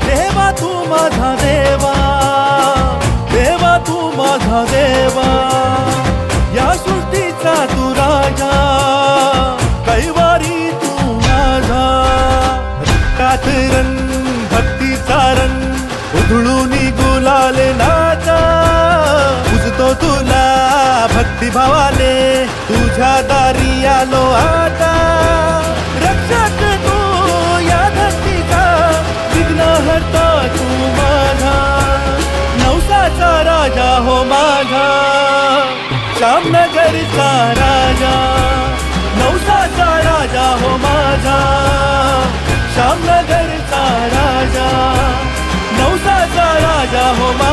देवा तू माझा देवा, देवा तू माझा देवा, या सृष्टीचा तू राजा, कैवारी तू माझा. रक्तात रंग भक्तीचा रंग उधळून गुलाल नाचा, पुजतो तुला भक्तिभावाने, तुझ्या दारी आलो आता. रक्षक तू या धरतीचा, विघ्नहर्ता तू माझा, नवसाचा राजा हो माझा, श्यामनगरचा राजा. नवसाचा राजा हो माझा, श्यामनगरचा राजा, नवसाचा राजा हो माझा.